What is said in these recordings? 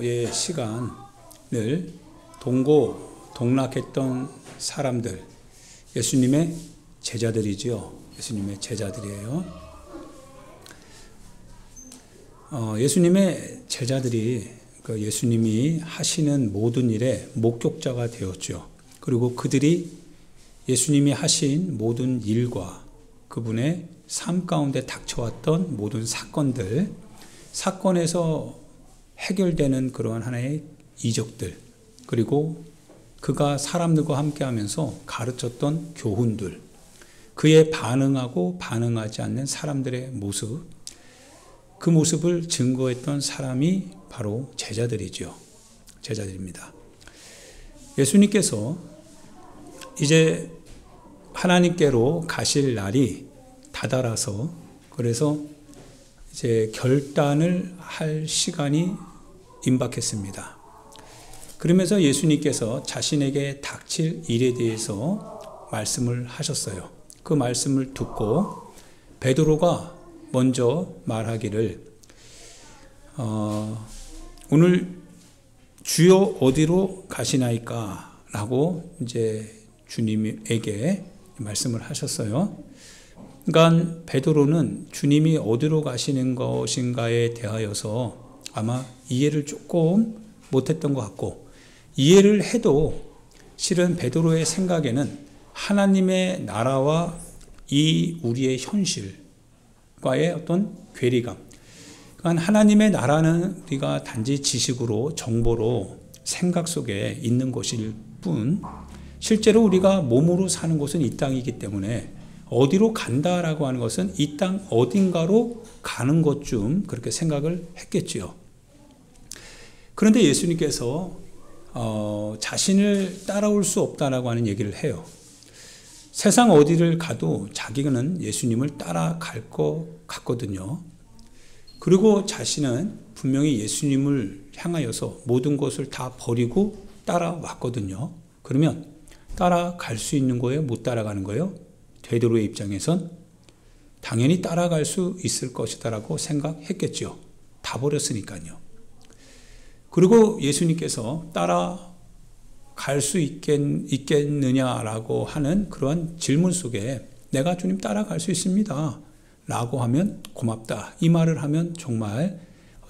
수고의 시간을 동고동락했던 사람들, 예수님의 제자들이죠. 예수님의 제자들이에요. 예수님의 제자들이 예수님이 하시는 모든 일의 목격자가 되었죠. 그리고 그들이 예수님이 하신 모든 일과 그분의 삶 가운데 닥쳐왔던 모든 사건에서 해결되는 그러한 하나의 이적들, 그리고 그가 사람들과 함께 하면서 가르쳤던 교훈들, 그에 반응하고 반응하지 않는 사람들의 모습, 그 모습을 증거했던 사람이 바로 제자들이죠. 제자들입니다. 예수님께서 이제 하나님께로 가실 날이 다다라서, 그래서 이제 결단을 할 시간이 임박했습니다. 그러면서 예수님께서 자신에게 닥칠 일에 대해서 말씀을 하셨어요. 그 말씀을 듣고 베드로가 먼저 말하기를, 오늘 주여 어디로 가시나이까? 라고 이제 주님에게 말씀을 하셨어요. 그러니까 베드로는 주님이 어디로 가시는 것인가에 대하여서 아마 이해를 조금 못했던 것 같고, 이해를 해도 실은 베드로의 생각에는 하나님의 나라와 이 우리의 현실과의 어떤 괴리감, 그러니까 하나님의 나라는 우리가 단지 지식으로, 정보로, 생각 속에 있는 것일 뿐, 실제로 우리가 몸으로 사는 곳은 이 땅이기 때문에 어디로 간다라고 하는 것은 이 땅 어딘가로 가는 것쯤 그렇게 생각을 했겠지요. 그런데 예수님께서 자신을 따라올 수 없다라고 하는 얘기를 해요. 세상 어디를 가도 자기는 예수님을 따라갈 것 같거든요. 그리고 자신은 분명히 예수님을 향하여서 모든 것을 다 버리고 따라왔거든요. 그러면 따라갈 수 있는 거예요? 못 따라가는 거예요? 베드로의 입장에선 당연히 따라갈 수 있을 것이다라고 생각했겠죠. 다 버렸으니까요. 그리고 예수님께서 따라갈 수 있겠느냐라고 하는 그러한 질문 속에 내가 주님 따라갈 수 있습니다 라고 하면 고맙다, 이 말을 하면 정말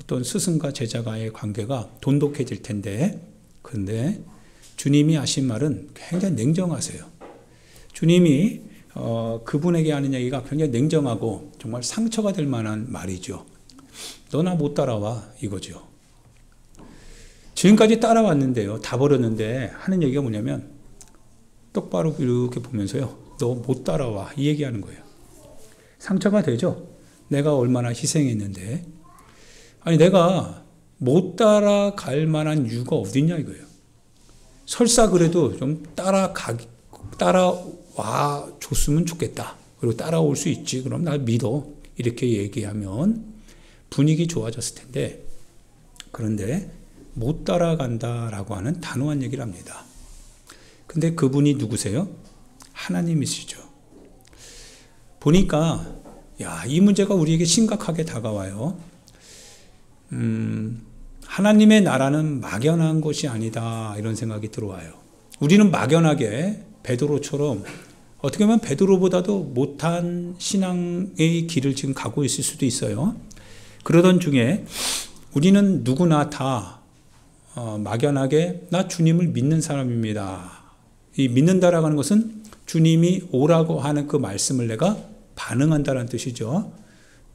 어떤 스승과 제자가의 관계가 돈독해질 텐데, 그런데 주님이 하신 말은 굉장히 냉정하세요. 주님이 그분에게 하는 얘기가 굉장히 냉정하고 정말 상처가 될 만한 말이죠. 너 나 못 따라와, 이거죠. 지금까지 따라왔는데요, 다 버렸는데 하는 얘기가 뭐냐면 똑바로 이렇게 보면서요, 너 못 따라와, 이 얘기하는 거예요. 상처가 되죠. 내가 얼마나 희생했는데, 아니 내가 못 따라갈 만한 이유가 어딨냐 이거예요. 설사 그래도 좀 따라와 줬으면 좋겠다, 그리고 따라올 수 있지, 그럼 나 믿어, 이렇게 얘기하면 분위기 좋아졌을 텐데, 그런데 못 따라간다라고 하는 단호한 얘기를 합니다. 근데 그분이 누구세요? 하나님이시죠. 보니까 이 문제가 우리에게 심각하게 다가와요. 하나님의 나라는 막연한 것이 아니다, 이런 생각이 들어와요. 우리는 막연하게 베드로처럼, 어떻게 보면 베드로보다도 못한 신앙의 길을 지금 가고 있을 수도 있어요. 그러던 중에 우리는 누구나 다 막연하게 나 주님을 믿는 사람입니다. 이 믿는다라고 하는 것은 주님이 오라고 하는 그 말씀을 내가 반응한다는 뜻이죠.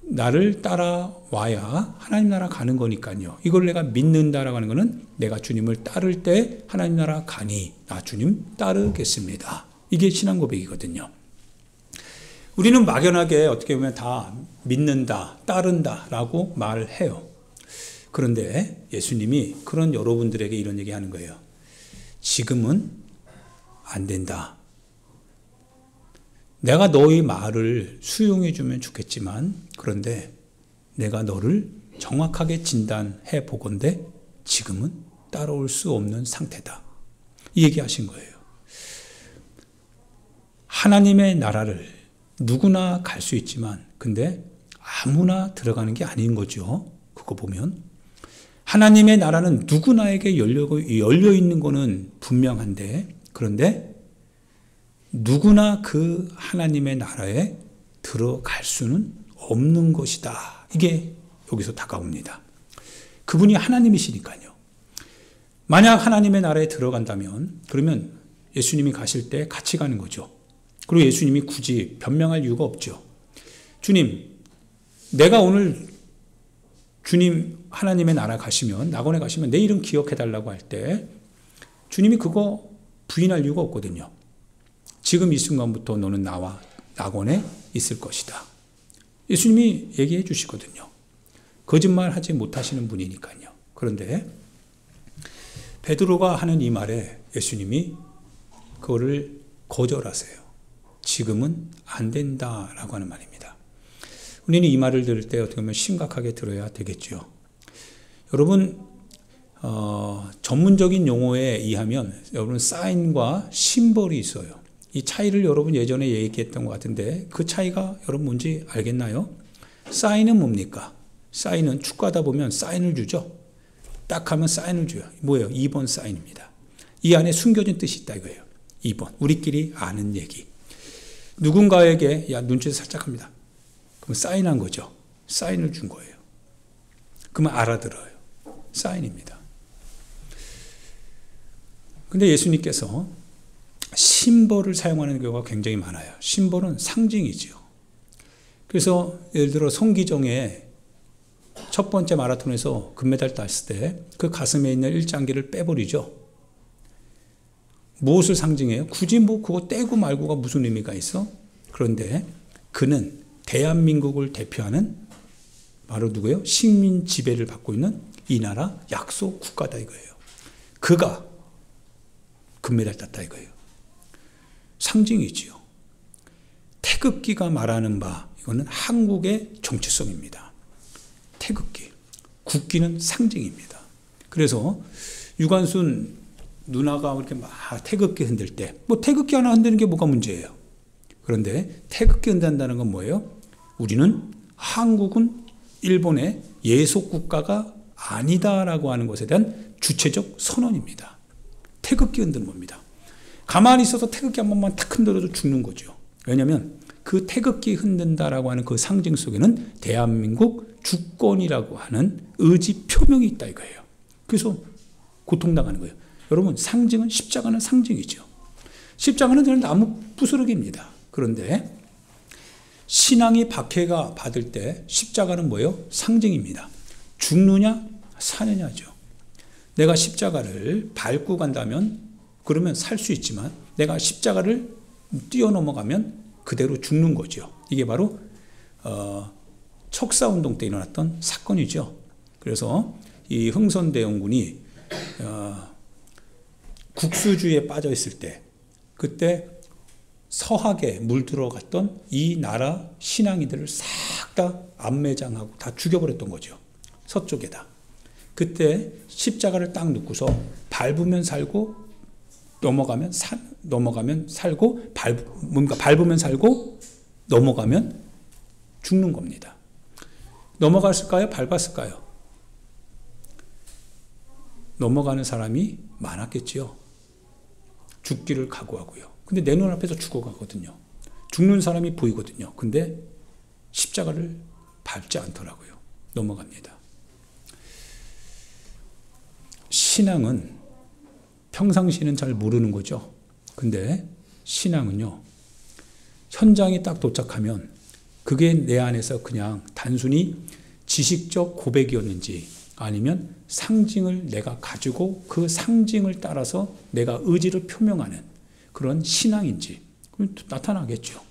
나를 따라와야 하나님 나라 가는 거니까요. 이걸 내가 믿는다라고 하는 것은 내가 주님을 따를 때 하나님 나라 가니 나 주님 따르겠습니다. 이게 신앙 고백이거든요. 우리는 막연하게 어떻게 보면 다 믿는다, 따른다 라고 말을 해요. 그런데 예수님이 그런 여러분들에게 이런 얘기 하는 거예요. 지금은 안 된다. 내가 너의 말을 수용해 주면 좋겠지만, 그런데 내가 너를 정확하게 진단해 보건대 지금은 따라올 수 없는 상태다, 이 얘기하신 거예요. 하나님의 나라를 누구나 갈 수 있지만 근데 아무나 들어가는 게 아닌 거죠. 그거 보면 하나님의 나라는 누구나에게 열려 있는 것은 분명한데, 그런데 누구나 그 하나님의 나라에 들어갈 수는 없는 것이다. 이게 여기서 다가옵니다. 그분이 하나님이시니까요. 만약 하나님의 나라에 들어간다면 그러면 예수님이 가실 때 같이 가는 거죠. 그리고 예수님이 굳이 변명할 이유가 없죠. 주님, 내가 오늘 주님 하나님의 나라 가시면, 낙원에 가시면 내 이름 기억해달라고 할 때 주님이 그거 부인할 이유가 없거든요. 지금 이 순간부터 너는 나와 낙원에 있을 것이다. 예수님이 얘기해 주시거든요. 거짓말하지 못하시는 분이니까요. 그런데 베드로가 하는 이 말에 예수님이 그거를 거절하세요. 지금은 안 된다라고 하는 말입니다. 우리는 이 말을 들을 때 어떻게 보면 심각하게 들어야 되겠죠. 여러분, 전문적인 용어에 의하면 여러분 사인과 심벌이 있어요. 이 차이를 여러분 예전에 얘기했던 것 같은데 그 차이가 여러분 뭔지 알겠나요? 사인은 뭡니까? 사인은 축구하다 보면 사인을 주죠. 딱 하면 사인을 줘요. 뭐예요? 2번 사인입니다. 이 안에 숨겨진 뜻이 있다 이거예요. 2번. 우리끼리 아는 얘기. 누군가에게 야 눈치 살짝 합니다. 그럼 사인한 거죠. 사인을 준 거예요. 그러면 알아들어요. 사인입니다. 근데 예수님께서 심벌을 사용하는 경우가 굉장히 많아요. 심벌은 상징이죠. 그래서 예를 들어 송기정의 첫 번째 마라톤에서 금메달 땄을 때 그 가슴에 있는 일장기를 빼버리죠. 무엇을 상징해요? 굳이 뭐 그거 떼고 말고가 무슨 의미가 있어? 그런데 그는 대한민국을 대표하는 바로 누구예요? 식민 지배를 받고 있는 이 나라 약소 국가다 이거예요. 그가 금메달 땄다 이거예요. 상징이지요. 태극기가 말하는 바 이거는 한국의 정체성입니다. 태극기, 국기는 상징입니다. 그래서 유관순 누나가 이렇게 막 태극기 흔들 때, 뭐 태극기 하나 흔드는 게 뭐가 문제예요? 그런데 태극기 흔든다는 건 뭐예요? 우리는 한국은 일본의 예속 국가가 아니다라고 하는 것에 대한 주체적 선언입니다. 태극기 흔드는 겁니다. 가만히 있어서 태극기 한 번만 탁 흔들어도 죽는 거죠. 왜냐하면 그 태극기 흔든다라고 하는 그 상징 속에는 대한민국 주권이라고 하는 의지 표명이 있다 이거예요. 그래서 고통당하는 거예요. 여러분, 상징은, 십자가는 상징이죠. 십자가는 그냥 나무 부스러기입니다. 그런데 신앙이 박해가 받을 때 십자가는 뭐예요? 상징입니다. 죽느냐 사느냐죠. 내가 십자가를 밟고 간다면 그러면 살 수 있지만 내가 십자가를 뛰어넘어가면 그대로 죽는 거죠. 이게 바로 척사운동 때 일어났던 사건이죠. 그래서 이 흥선대원군이 국수주의에 빠져 있을 때 그때 서학에 물들어갔던 이 나라 신앙이들을 싹 다 암매장하고 다 죽여버렸던 거죠. 서쪽에다. 그때 십자가를 딱 놓고서 밟으면 살고 넘어가면 살고 밟으면 살고 넘어가면 죽는 겁니다. 넘어갔을까요? 밟았을까요? 넘어가는 사람이 많았겠지요. 죽기를 각오하고요. 근데 내 눈앞에서 죽어가거든요. 죽는 사람이 보이거든요. 근데 십자가를 밟지 않더라고요. 넘어갑니다. 신앙은 평상시는 잘 모르는 거죠. 근데 신앙은요, 현장에 딱 도착하면 그게 내 안에서 그냥 단순히 지식적 고백이었는지 아니면 상징을 내가 가지고 그 상징을 따라서 내가 의지를 표명하는 그런 신앙인지 나타나겠죠.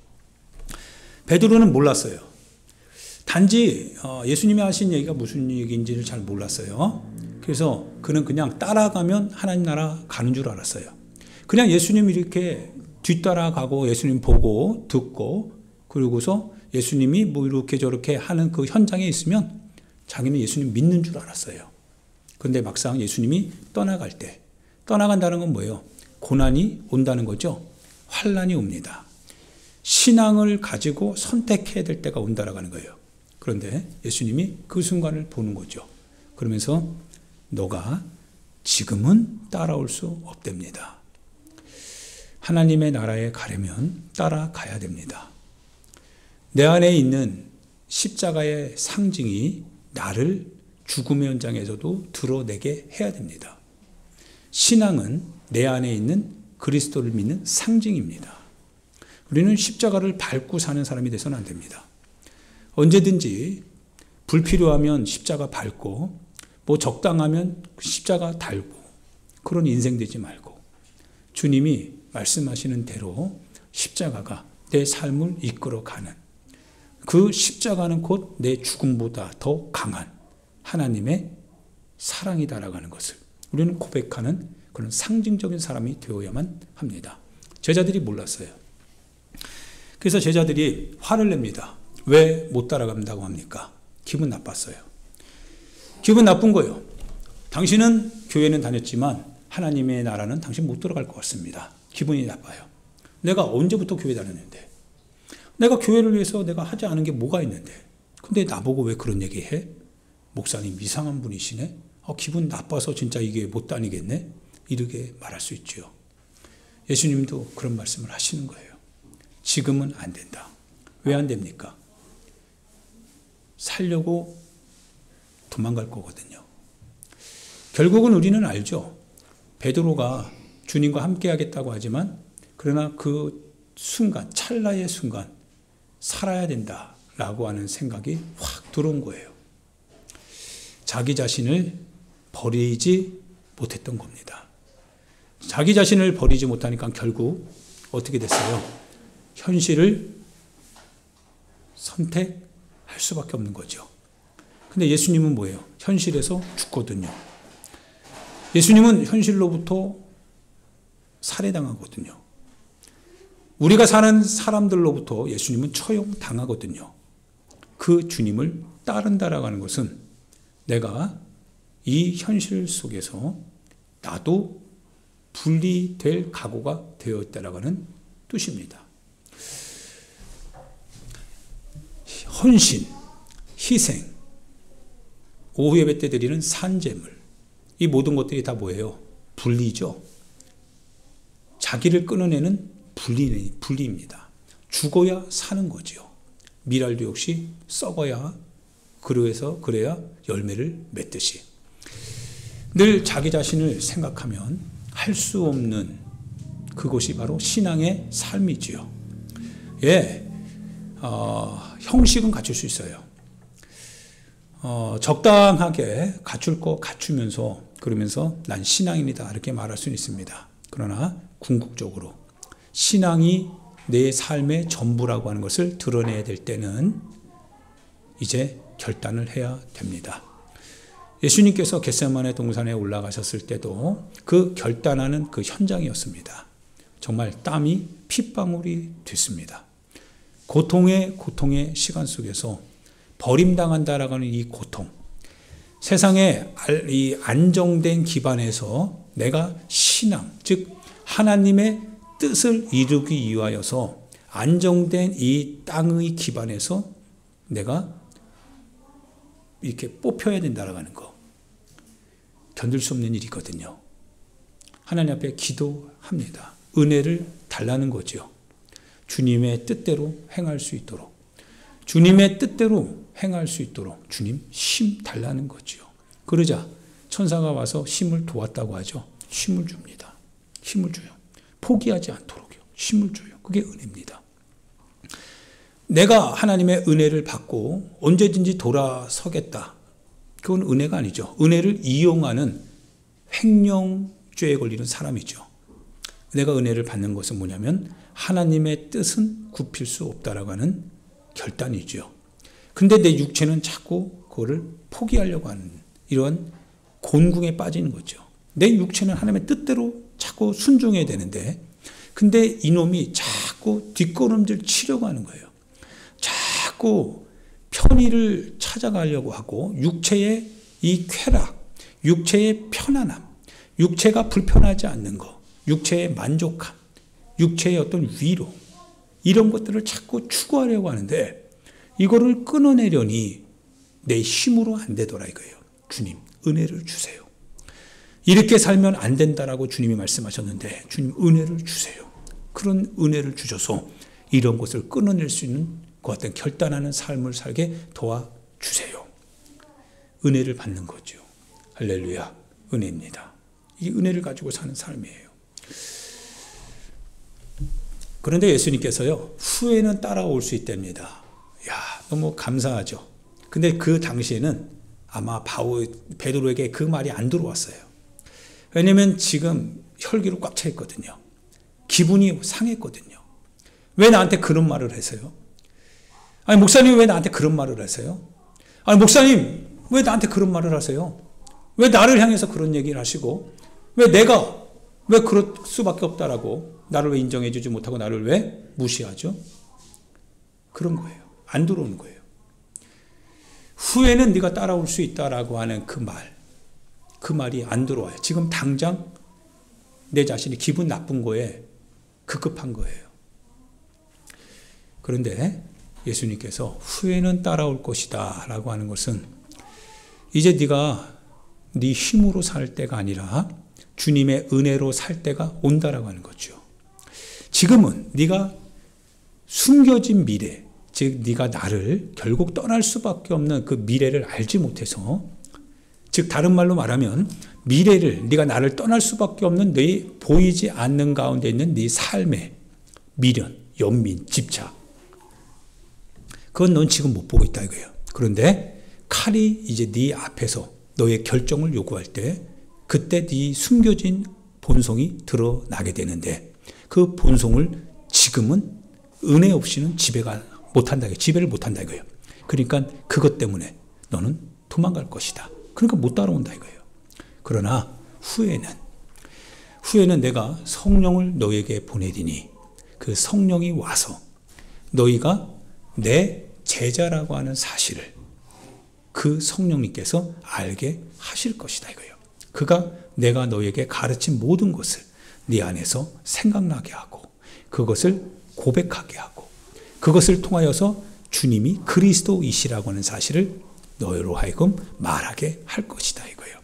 베드로는 몰랐어요. 단지 예수님이 하신 얘기가 무슨 얘기인지를 잘 몰랐어요. 그래서 그는 그냥 따라가면 하나님 나라 가는 줄 알았어요. 그냥 예수님이 이렇게 뒤따라가고 예수님 보고 듣고 그러고서 예수님이 뭐 이렇게 저렇게 하는 그 현장에 있으면 자기는 예수님 믿는 줄 알았어요. 그런데 막상 예수님이 떠나갈 때, 떠나간다는 건 뭐예요? 고난이 온다는 거죠. 환난이 옵니다. 신앙을 가지고 선택해야 될 때가 온다라고 하는 거예요. 그런데 예수님이 그 순간을 보는 거죠. 그러면서 너가 지금은 따라올 수 없답니다. 하나님의 나라에 가려면 따라가야 됩니다. 내 안에 있는 십자가의 상징이 나를 죽음의 현장에서도 드러내게 해야 됩니다. 신앙은 내 안에 있는 그리스도를 믿는 상징입니다. 우리는 십자가를 밟고 사는 사람이 돼서는 안 됩니다. 언제든지 불필요하면 십자가 밟고 적당하면 십자가 달고 그런 인생 되지 말고 주님이 말씀하시는 대로 십자가가 내 삶을 이끌어가는 그 십자가는 곧 내 죽음보다 더 강한 하나님의 사랑이다라고 하는 것을 우리는 고백하는 그런 상징적인 사람이 되어야만 합니다. 제자들이 몰랐어요. 그래서 제자들이 화를 냅니다. 왜 못 따라간다고 합니까? 기분 나빴어요. 기분 나쁜 거예요. 당신은 교회는 다녔지만 하나님의 나라는 당신 못 들어갈 것 같습니다. 기분이 나빠요. 내가 언제부터 교회 다녔는데, 내가 교회를 위해서 내가 하지 않은 게 뭐가 있는데, 근데 나보고 왜 그런 얘기 해? 목사님 이상한 분이시네? 기분 나빠서 진짜 이게 못 다니겠네? 이렇게 말할 수 있죠. 예수님도 그런 말씀을 하시는 거예요. 지금은 안 된다. 왜 안 됩니까? 살려고 도망갈 거거든요. 결국은 우리는 알죠. 베드로가 주님과 함께 하겠다고 하지만 그러나 그 순간, 찰나의 순간 살아야 된다라고 하는 생각이 확 들어온 거예요. 자기 자신을 버리지 못했던 겁니다. 자기 자신을 버리지 못하니까 결국 어떻게 됐어요? 현실을 선택할 수밖에 없는 거죠. 근데 예수님은 뭐예요? 현실에서 죽거든요. 예수님은 현실로부터 살해당하거든요. 우리가 사는 사람들로부터 예수님은 처형당하거든요. 그 주님을 따른다라고 하는 것은 내가 이 현실 속에서 나도 분리될 각오가 되어 있다라고 하는 뜻입니다. 헌신, 희생, 오후 예배 때 드리는 산제물, 이 모든 것들이 다 뭐예요? 분리죠. 자기를 끊어내는 분리입니다. 죽어야 사는 거죠. 미랄도 역시 썩어야, 그래야 열매를 맺듯이. 늘 자기 자신을 생각하면 할 수 없는 그것이 바로 신앙의 삶이지요. 형식은 갖출 수 있어요. 적당하게 갖출 거 갖추면서 그러면서 난 신앙인이다 이렇게 말할 수는 있습니다. 그러나 궁극적으로 신앙이 내 삶의 전부라고 하는 것을 드러내야 될 때는 이제 결단을 해야 됩니다. 예수님께서 겟세마네 동산에 올라가셨을 때도 그 결단하는 그 현장이었습니다. 정말 땀이 핏방울이 됐습니다. 고통의 시간 속에서 버림당한다라고 하는 이 고통, 세상의 이 안정된 기반에서 내가 신앙, 즉 하나님의 뜻을 이루기 위하여서 안정된 이 땅의 기반에서 내가 이렇게 뽑혀야 된다라고 하는 거, 견딜 수 없는 일이거든요. 하나님 앞에 기도합니다. 은혜를 달라는 거죠. 주님의 뜻대로 행할 수 있도록, 주님의 뜻대로 행할 수 있도록 주님 힘 달라는 거죠. 그러자 천사가 와서 힘을 도왔다고 하죠. 힘을 줍니다. 힘을 줘요. 포기하지 않도록요. 힘을 줘요. 그게 은혜입니다. 내가 하나님의 은혜를 받고 언제든지 돌아서겠다. 그건 은혜가 아니죠. 은혜를 이용하는 횡령죄에 걸리는 사람이죠. 내가 은혜를 받는 것은 뭐냐면 하나님의 뜻은 굽힐 수 없다라고 하는 결단이죠. 근데 내 육체는 자꾸 그거를 포기하려고 하는 이런 곤궁에 빠지는 거죠. 내 육체는 하나님의 뜻대로 자꾸 순종해야 되는데 근데 이놈이 자꾸 뒷걸음질 치려고 하는 거예요. 자꾸 편의를 찾아가려고 하고 육체의 이 쾌락, 육체의 편안함, 육체가 불편하지 않는 것, 육체의 만족감, 육체의 어떤 위로 이런 것들을 자꾸 추구하려고 하는데 이거를 끊어내려니 내 힘으로 안 되더라 이거예요. 주님 은혜를 주세요. 이렇게 살면 안 된다라고 주님이 말씀하셨는데 주님 은혜를 주세요. 그런 은혜를 주셔서 이런 것을 끊어낼 수 있는 그 어떤 결단하는 삶을 살게 도와주세요. 은혜를 받는 거죠. 할렐루야. 은혜입니다. 이 은혜를 가지고 사는 삶이에요. 그런데 예수님께서요, 후에는 따라올 수 있답니다. 야, 너무 감사하죠. 근데 그 당시에는 아마 베드로에게 그 말이 안 들어왔어요. 왜냐면 지금 혈기로 꽉 차 있거든요. 기분이 상했거든요. 왜 나한테 그런 말을 하세요? 아니, 목사님 왜 나한테 그런 말을 하세요? 아니, 목사님 왜 나한테 그런 말을 하세요? 왜 나를 향해서 그런 얘기를 하시고, 왜 내가 왜 그럴 수밖에 없다라고 나를 왜 인정해 주지 못하고 나를 왜 무시하죠? 그런 거예요. 안 들어오는 거예요. 후에는 네가 따라올 수 있다라고 하는 그 말이 안 들어와요. 지금 당장 내 자신이 기분 나쁜 거에 급급한 거예요. 그런데 예수님께서 후에는 따라올 것이다 라고 하는 것은 이제 네가 네 힘으로 살 때가 아니라 주님의 은혜로 살 때가 온다라고 하는 거죠. 지금은 네가 숨겨진 미래, 즉 네가 나를 결국 떠날 수밖에 없는 그 미래를 알지 못해서, 즉 다른 말로 말하면 미래를, 네가 나를 떠날 수밖에 없는 네 보이지 않는 가운데 있는 네 삶의 미련, 연민, 집착, 그건 넌 지금 못 보고 있다 이거예요. 그런데 칼이 이제 네 앞에서 너의 결정을 요구할 때 그때 네 숨겨진 본성이 드러나게 되는데 그 본성을 지금은 은혜 없이는 지배를 못한다 이거예요. 그러니까 그것 때문에 너는 도망갈 것이다. 그러니까 못 따라온다 이거예요. 그러나 후에는 내가 성령을 너에게 보내리니 그 성령이 와서 너희가 내 제자라고 하는 사실을 그 성령님께서 알게 하실 것이다 이거예요. 그가 내가 너에게 가르친 모든 것을 네 안에서 생각나게 하고 그것을 고백하게 하고 그것을 통하여서 주님이 그리스도이시라고 하는 사실을 너희로 하여금 말하게 할 것이다 이거예요.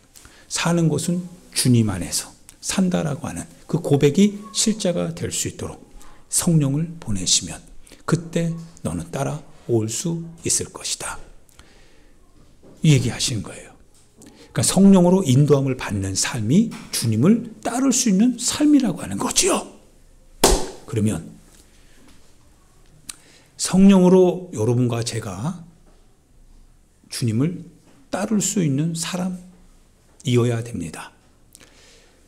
사는 것은 주님 안에서 산다라고 하는 그 고백이 실제가 될 수 있도록 성령을 보내시면 그때 너는 따라올 수 있을 것이다. 이 얘기하시는 거예요. 그러니까 성령으로 인도함을 받는 삶이 주님을 따를 수 있는 삶이라고 하는 거지요. 그러면 성령으로 여러분과 제가 주님을 따를 수 있는 사람이어야 됩니다.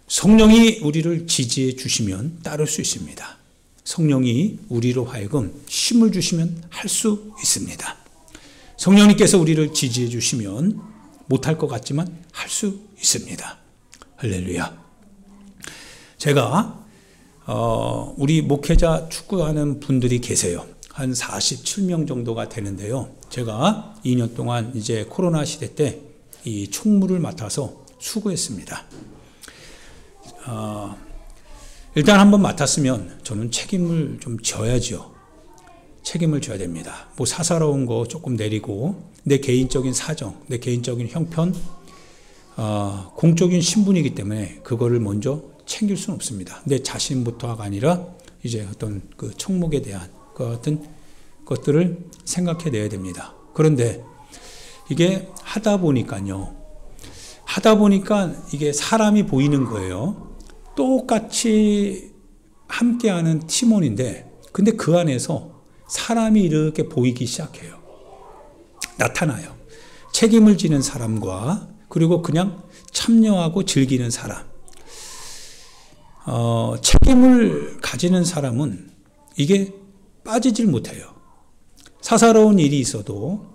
성령이 우리를 지지해 주시면 따를 수 있습니다. 성령이 우리로 하여금 힘을 주시면 할 수 있습니다. 성령님께서 우리를 지지해 주시면 못할 것 같지만 할 수 있습니다. 할렐루야. 제가 우리 목회자 축구하는 분들이 계세요. 한 47명 정도가 되는데요. 제가 2년 동안 이제 코로나 시대 때 이 총무를 맡아서 수고했습니다. 일단 한번 맡았으면 저는 책임을 좀 져야죠. 책임을 져야 됩니다. 뭐 사사로운 거 조금 내리고 내 개인적인 사정, 내 개인적인 형편, 공적인 신분이기 때문에 그거를 먼저 챙길 수는 없습니다. 내 자신부터가 아니라 이제 어떤 그 총목에 대한 그 어떤 것들을 생각해내야 됩니다. 그런데 이게 하다 보니까 이게 사람이 보이는 거예요. 똑같이 함께하는 팀원인데 근데 그 안에서 사람이 이렇게 보이기 시작해요. 나타나요. 책임을 지는 사람과 그리고 그냥 참여하고 즐기는 사람. 책임을 가지는 사람은 이게 빠지질 못해요. 사사로운 일이 있어도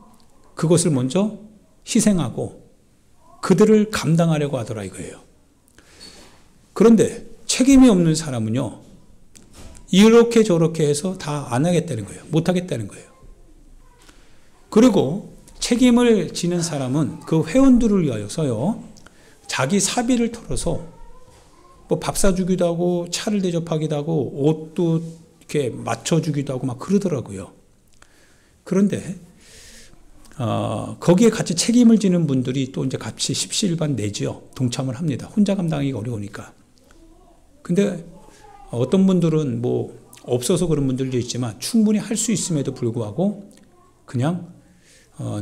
그것을 먼저 희생하고 그들을 감당하려고 하더라 이거예요. 그런데 책임이 없는 사람은요. 이렇게 저렇게 해서 다 안 하겠다는 거예요. 못 하겠다는 거예요. 그리고 책임을 지는 사람은 그 회원들을 위하여서요. 자기 사비를 털어서 뭐 밥 사주기도 하고 차를 대접하기도 하고 옷도 이렇게 맞춰주기도 하고 막 그러더라고요. 그런데 거기에 같이 책임을 지는 분들이 또 이제 같이 십시일반 내지요. 동참을 합니다. 혼자 감당하기가 어려우니까. 근데 어떤 분들은 뭐 없어서 그런 분들도 있지만 충분히 할 수 있음에도 불구하고 그냥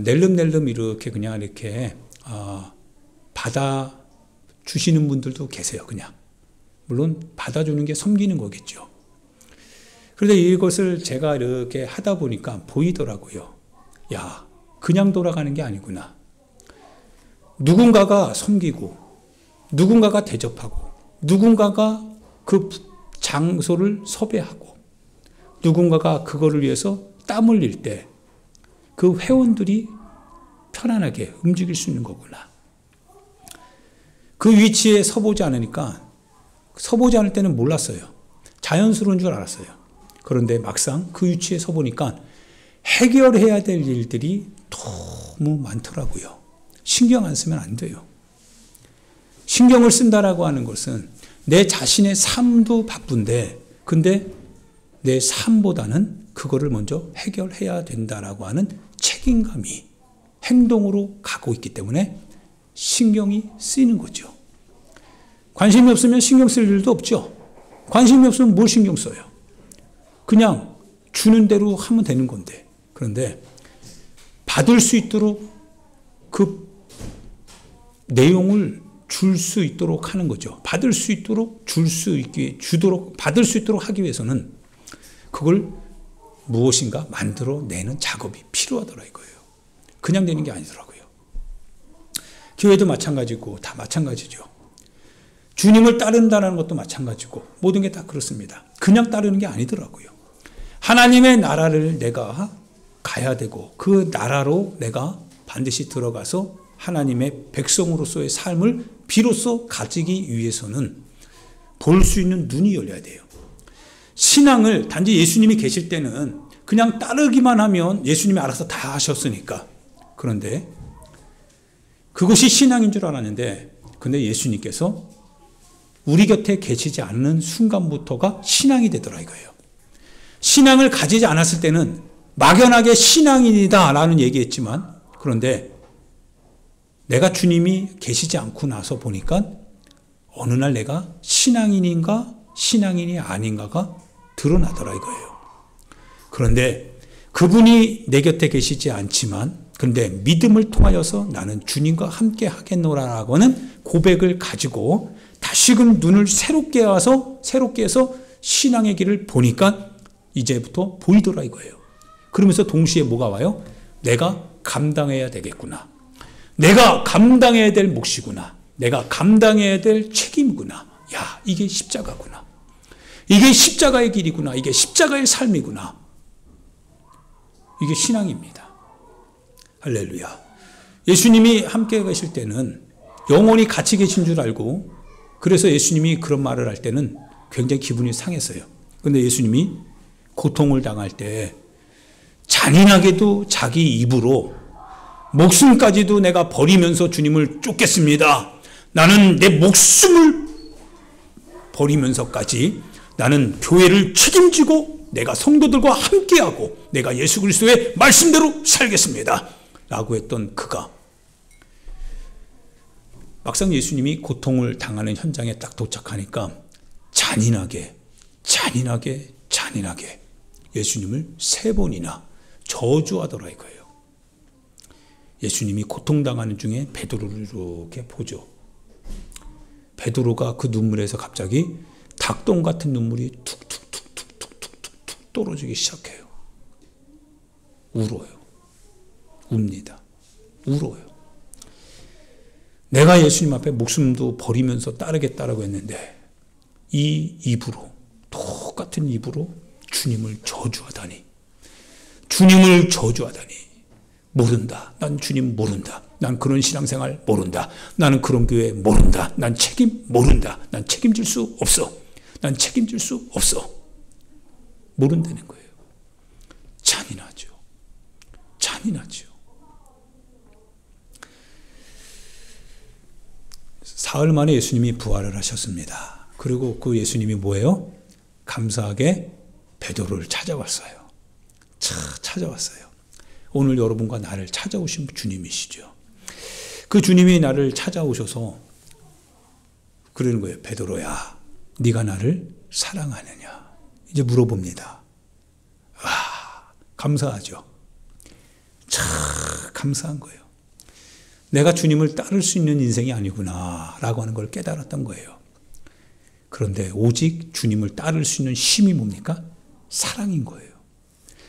낼름낼름 이렇게 받아 주시는 분들도 계세요. 그냥. 물론 받아주는 게 섬기는 거겠죠. 그런데 이것을 제가 이렇게 하다 보니까 보이더라고요. 야, 그냥 돌아가는 게 아니구나. 누군가가 섬기고, 누군가가 대접하고, 누군가가 그 장소를 섭외하고, 누군가가 그거를 위해서 땀 흘릴 때 그 회원들이 편안하게 움직일 수 있는 거구나. 그 위치에 서보지 않으니까, 서보지 않을 때는 몰랐어요. 자연스러운 줄 알았어요. 그런데 막상 그 위치에 서보니까 해결해야 될 일들이 너무 많더라고요. 신경 안 쓰면 안 돼요. 신경을 쓴다라고 하는 것은 내 자신의 삶도 바쁜데, 근데 내 삶보다는 그거를 먼저 해결해야 된다라고 하는 책임감이 행동으로 가고 있기 때문에 신경이 쓰이는 거죠. 관심이 없으면 신경 쓸 일도 없죠. 관심이 없으면 뭘 신경 써요? 그냥 주는 대로 하면 되는 건데. 그런데 받을 수 있도록 그 내용을 줄 수 있도록 하는 거죠. 받을 수 있도록 받을 수 있도록 하기 위해서는 그걸 무엇인가 만들어내는 작업이 필요하더라 이거예요. 그냥 되는 게 아니더라고요. 교회도 마찬가지고 다 마찬가지죠. 주님을 따른다는 것도 마찬가지고 모든 게 다 그렇습니다. 그냥 따르는 게 아니더라고요. 하나님의 나라를 내가 가야 되고 그 나라로 내가 반드시 들어가서 하나님의 백성으로서의 삶을 비로소 가지기 위해서는 볼 수 있는 눈이 열려야 돼요. 신앙을 단지 예수님이 계실 때는 그냥 따르기만 하면 예수님이 알아서 다 하셨으니까. 그런데 그것이 신앙인 줄 알았는데, 근데 예수님께서 우리 곁에 계시지 않는 순간부터가 신앙이 되더라 이거예요. 신앙을 가지지 않았을 때는 막연하게 신앙인이다 라는 얘기했지만, 그런데 내가 주님이 계시지 않고 나서 보니까 어느 날 내가 신앙인인가 신앙인이 아닌가가 드러나더라 이거예요. 그런데 그분이 내 곁에 계시지 않지만, 그런데 믿음을 통하여서 나는 주님과 함께 하겠노라라고 하는 고백을 가지고 다시금 눈을 새롭게 해서 신앙의 길을 보니까 이제부터 보이더라 이거예요. 그러면서 동시에 뭐가 와요? 내가 감당해야 되겠구나. 내가 감당해야 될 몫이구나. 내가 감당해야 될 책임이구나. 야, 이게 십자가구나. 이게 십자가의 길이구나. 이게 십자가의 삶이구나. 이게 신앙입니다. 할렐루야. 예수님이 함께 계실 때는 영원히 같이 계신 줄 알고, 그래서 예수님이 그런 말을 할 때는 굉장히 기분이 상했어요. 그런데 예수님이 고통을 당할 때 잔인하게도 자기 입으로 목숨까지도 내가 버리면서 주님을 쫓겠습니다. 나는 내 목숨을 버리면서까지 나는 교회를 책임지고 내가 성도들과 함께하고 내가 예수 그리스도의 말씀대로 살겠습니다. 라고 했던 그가 막상 예수님이 고통을 당하는 현장에 딱 도착하니까 잔인하게 예수님을 3번이나 저주하더라 이거예요. 예수님이 고통당하는 중에 베드로를 이렇게 보죠. 베드로가 그 눈물에서 갑자기 닭똥 같은 눈물이 툭툭툭툭툭툭툭 떨어지기 시작해요. 울어요. 웁니다. 울어요. 내가 예수님 앞에 목숨도 버리면서 따르겠다라고 했는데 이 입으로, 똑같은 입으로 주님을 저주하다니. 모른다. 난 주님 모른다. 난 그런 신앙생활 모른다. 나는 그런 교회 모른다. 난 책임 모른다. 난 책임질 수 없어. 모른다는 거예요. 잔인하죠. 사흘 만에 예수님이 부활을 하셨습니다. 그리고 그 예수님이 뭐예요? 감사하게 베드로를 찾아왔어요. 오늘 여러분과 나를 찾아오신 주님이시죠. 그 주님이 나를 찾아오셔서 그러는 거예요. 베드로야, 네가 나를 사랑하느냐? 이제 물어봅니다. 감사하죠. 참 감사한 거예요. 내가 주님을 따를 수 있는 인생이 아니구나 라고 하는 걸 깨달았던 거예요. 그런데 오직 주님을 따를 수 있는 힘이 뭡니까? 사랑인 거예요.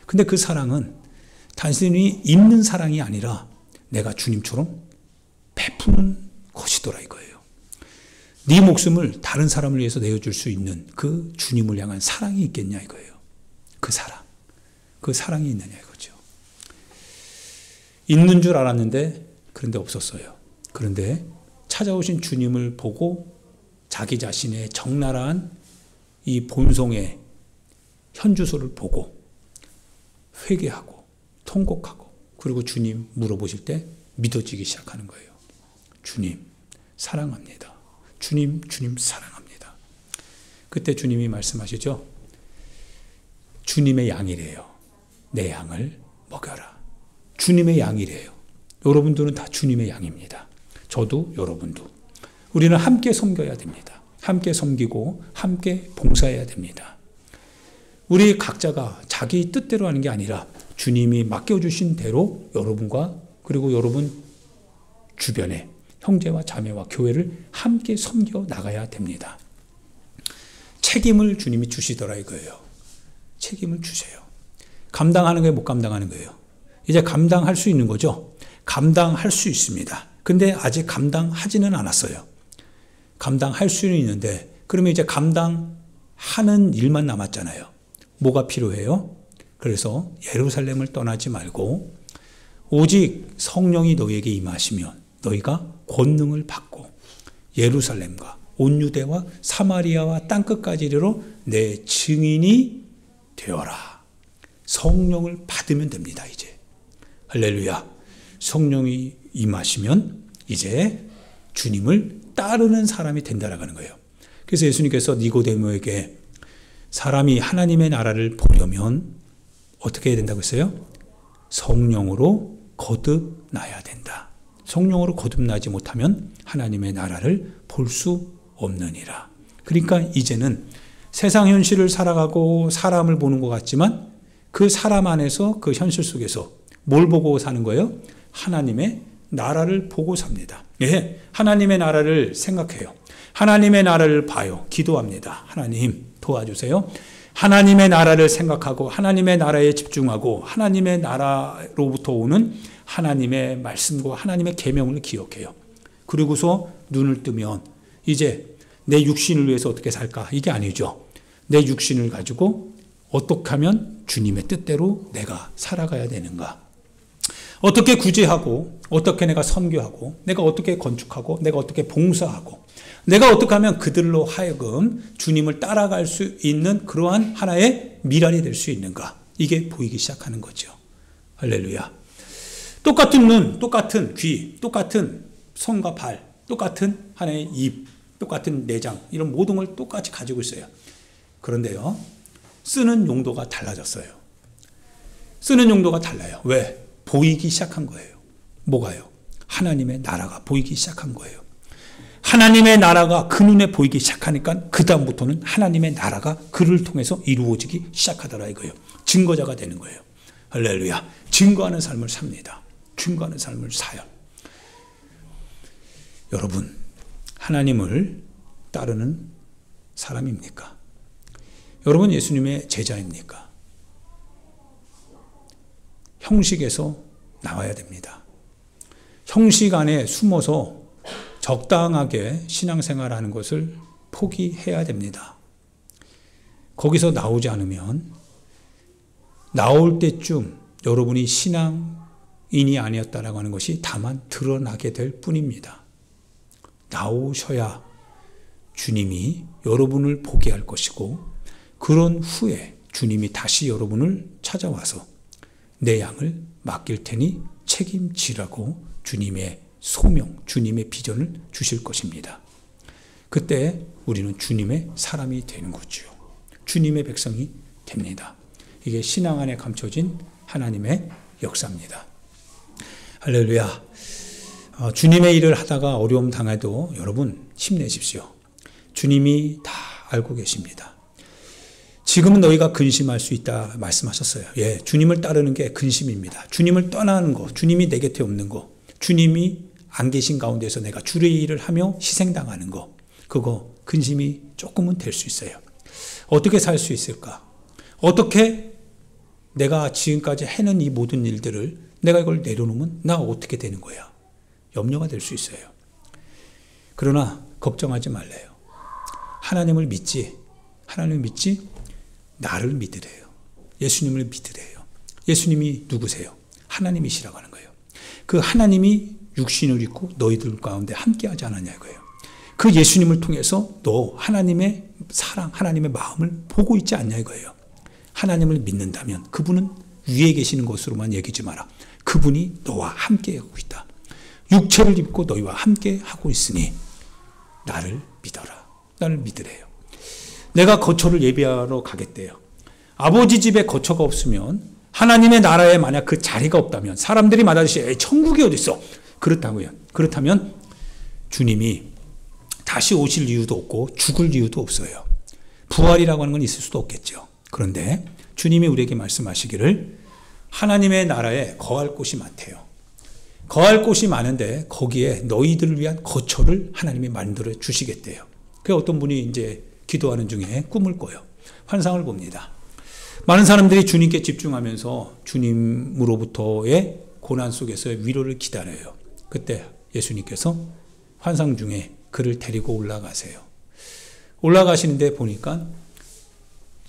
근데 그 사랑은 단순히 있는 사랑이 아니라 내가 주님처럼 베푸는 것이더라 이거예요. 네 목숨을 다른 사람을 위해서 내어줄 수 있는 그 주님을 향한 사랑이 있겠냐 이거예요. 그 사랑이 있느냐 이거죠. 있는 줄 알았는데 그런데 없었어요. 그런데 찾아오신 주님을 보고 자기 자신의 적나라한 이 본성의 현주소를 보고 회개하고 통곡하고 그리고 주님 물어보실 때 믿어지기 시작하는 거예요. 주님 사랑합니다. 주님 사랑합니다. 그때 주님이 말씀하시죠. 주님의 양이래요. 내 양을 먹여라. 주님의 양이래요. 여러분들은 다 주님의 양입니다. 저도 여러분도. 우리는 함께 섬겨야 됩니다. 함께 섬기고 함께 봉사해야 됩니다. 우리 각자가 자기 뜻대로 하는 게 아니라 주님이 맡겨주신 대로 여러분과 그리고 여러분 주변에 형제와 자매와 교회를 함께 섬겨 나가야 됩니다. 책임을 주님이 주시더라 이거예요. 책임을 주세요. 감당하는 거예요, 못 감당하는 거예요? 이제 감당할 수 있는 거죠? 감당할 수 있습니다. 근데 아직 감당하지는 않았어요. 감당할 수는 있는데 그러면 이제 감당하는 일만 남았잖아요. 뭐가 필요해요? 그래서 예루살렘을 떠나지 말고 오직 성령이 너희에게 임하시면 너희가 권능을 받고 예루살렘과 온 유대와 사마리아와 땅끝까지 이르러 내 증인이 되어라. 성령을 받으면 됩니다. 이제 할렐루야. 성령이 임하시면 이제 주님을 따르는 사람이 된다라고 하는 거예요. 그래서 예수님께서 니고데모에게 사람이 하나님의 나라를 보려면 어떻게 해야 된다고 했어요? 성령으로 거듭나야 된다. 성령으로 거듭나지 못하면 하나님의 나라를 볼 수 없느니라. 그러니까 이제는 세상 현실을 살아가고 사람을 보는 것 같지만 그 사람 안에서 그 현실 속에서 뭘 보고 사는 거예요? 하나님의 나라를 보고 삽니다. 예, 하나님의 나라를 생각해요. 하나님의 나라를 봐요. 기도합니다. 하나님 도와주세요. 하나님의 나라를 생각하고 하나님의 나라에 집중하고 하나님의 나라로부터 오는 하나님의 말씀과 하나님의 계명을 기억해요. 그리고서 눈을 뜨면 이제 내 육신을 위해서 어떻게 살까? 이게 아니죠. 내 육신을 가지고 어떻게 하면 주님의 뜻대로 내가 살아가야 되는가? 어떻게 구제하고 어떻게 내가 선교하고 내가 어떻게 건축하고 내가 어떻게 봉사하고 내가 어떻게 하면 그들로 하여금 주님을 따라갈 수 있는 그러한 하나의 미랄이 될 수 있는가? 이게 보이기 시작하는 거죠. 할렐루야. 똑같은 눈, 똑같은 귀, 똑같은 손과 발, 똑같은 하나의 입, 똑같은 내장 이런 모든 걸 똑같이 가지고 있어요. 그런데요. 쓰는 용도가 달라졌어요. 쓰는 용도가 달라요. 왜? 보이기 시작한 거예요. 뭐가요? 하나님의 나라가 보이기 시작한 거예요. 하나님의 나라가 그 눈에 보이기 시작하니까 그 다음부터는 하나님의 나라가 그를 통해서 이루어지기 시작하더라 이거예요. 증거자가 되는 거예요. 할렐루야. 증거하는 삶을 삽니다. 증거하는 삶을 사요. 여러분, 하나님을 따르는 사람입니까? 여러분 예수님의 제자입니까? 형식에서 나와야 됩니다. 형식 안에 숨어서 적당하게 신앙생활하는 것을 포기해야 됩니다. 거기서 나오지 않으면 나올 때쯤 여러분이 신앙인이 아니었다라고 하는 것이 다만 드러나게 될 뿐입니다. 나오셔야 주님이 여러분을 보게 할 것이고 그런 후에 주님이 다시 여러분을 찾아와서 내 양을 맡길 테니 책임지라고 주님의 소명, 주님의 비전을 주실 것입니다. 그때 우리는 주님의 사람이 되는 거죠. 주님의 백성이 됩니다. 이게 신앙 안에 감춰진 하나님의 역사입니다. 할렐루야. 주님의 일을 하다가 어려움 당해도 여러분 힘내십시오. 주님이 다 알고 계십니다. 지금은 너희가 근심할 수 있다 말씀하셨어요. 예, 주님을 따르는 게 근심입니다. 주님을 떠나는 거, 주님이 내 곁에 없는 거, 주님이 안 계신 가운데서 내가 주의 일을 하며 희생당하는 거, 그거 근심이 조금은 될 수 있어요. 어떻게 살 수 있을까? 어떻게 내가 지금까지 해는 이 모든 일들을 내가 이걸 내려놓으면 나 어떻게 되는 거야? 염려가 될 수 있어요. 그러나 걱정하지 말래요. 하나님을 믿지. 하나님을 믿지. 나를 믿으래요. 예수님을 믿으래요. 예수님이 누구세요? 하나님이시라고 하는 거예요. 그 하나님이 육신을 입고 너희들 가운데 함께하지 않았냐 이거예요. 그 예수님을 통해서 너 하나님의 사랑, 하나님의 마음을 보고 있지 않냐 이거예요. 하나님을 믿는다면 그분은 위에 계시는 것으로만 얘기하지 마라. 그분이 너와 함께하고 있다. 육체를 입고 너희와 함께하고 있으니 나를 믿어라. 나를 믿으래요. 내가 거처를 예비하러 가겠대요. 아버지 집에 거처가 없으면 하나님의 나라에 만약 그 자리가 없다면 사람들이 말하듯이 천국이 어디 있어? 그렇다고요. 그렇다면 주님이 다시 오실 이유도 없고 죽을 이유도 없어요. 부활이라고 하는 건 있을 수도 없겠죠. 그런데 주님이 우리에게 말씀하시기를 하나님의 나라에 거할 곳이 많대요. 거할 곳이 많은데 거기에 너희들을 위한 거처를 하나님이 만들어 주시겠대요. 그 어떤 분이 이제 기도하는 중에 꿈을 꿔요. 환상을 봅니다. 많은 사람들이 주님께 집중하면서 주님으로부터의 고난 속에서의 위로를 기다려요. 그때 예수님께서 환상 중에 그를 데리고 올라가세요. 올라가시는데 보니까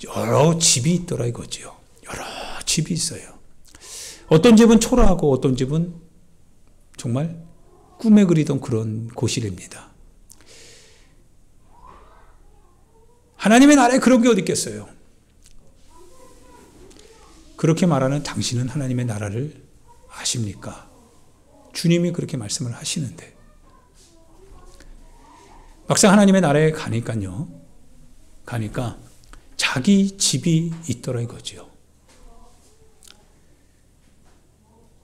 여러 집이 있더라 이거지요. 여러 집이 있어요. 어떤 집은 초라하고 어떤 집은 정말 꿈에 그리던 그런 곳이랍니다. 하나님의 나라에 그런 게 어디 있겠어요? 그렇게 말하는 당신은 하나님의 나라를 아십니까? 주님이 그렇게 말씀을 하시는데 막상 하나님의 나라에 가니까 자기 집이 있더라 이거죠.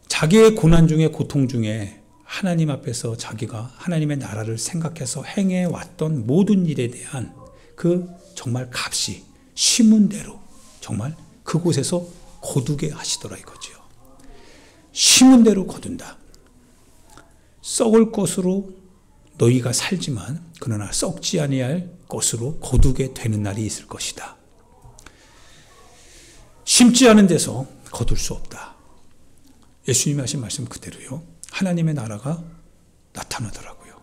자기의 고난 중에 고통 중에 하나님 앞에서 자기가 하나님의 나라를 생각해서 행해왔던 모든 일에 대한 그 정말 값이 심은 대로 정말 그곳에서 거두게 하시더라 이거지요. 심은 대로 거둔다. 썩을 것으로 너희가 살지만 그러나 썩지 아니할 것으로 거두게 되는 날이 있을 것이다. 심지 않은 데서 거둘 수 없다. 예수님이 하신 말씀 그대로요. 하나님의 나라가 나타나더라고요.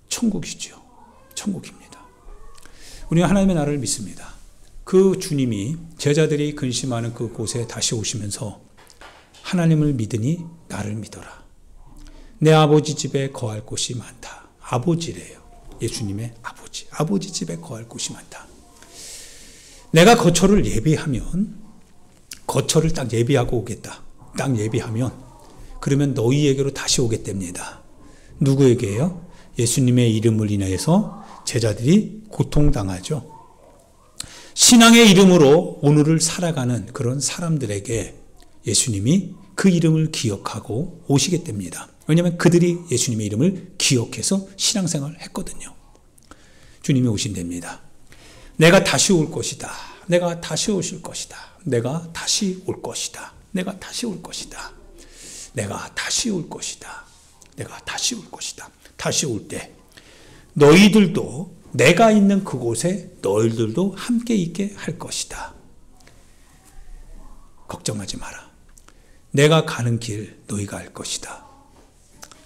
천국이죠. 천국입니다. 우리는 하나님의 나라를 믿습니다. 그 주님이 제자들이 근심하는 그곳에 다시 오시면서 하나님을 믿으니 나를 믿어라. 내 아버지 집에 거할 곳이 많다. 아버지래요. 예수님의 아버지. 아버지 집에 거할 곳이 많다. 내가 거처를 예비하면 거처를 딱 예비하고 오겠다. 딱 예비하면 그러면 너희에게로 다시 오겠답니다. 누구에게요? 예수님의 이름을 인하여서 제자들이 고통당하죠. 신앙의 이름으로 오늘을 살아가는 그런 사람들에게 예수님이 그 이름을 기억하고 오시겠답니다. 왜냐하면 그들이 예수님의 이름을 기억해서 신앙생활을 했거든요. 주님이 오신답니다. 내가 다시 올 것이다. 내가 다시 오실 것이다. 내가 다시 올 것이다. 내가 다시 올 것이다. 내가 다시 올 것이다. 내가 다시 올 것이다. 다시 올 때 너희들도 내가 있는 그곳에 너희들도 함께 있게 할 것이다. 걱정하지 마라. 내가 가는 길 너희가 알 것이다.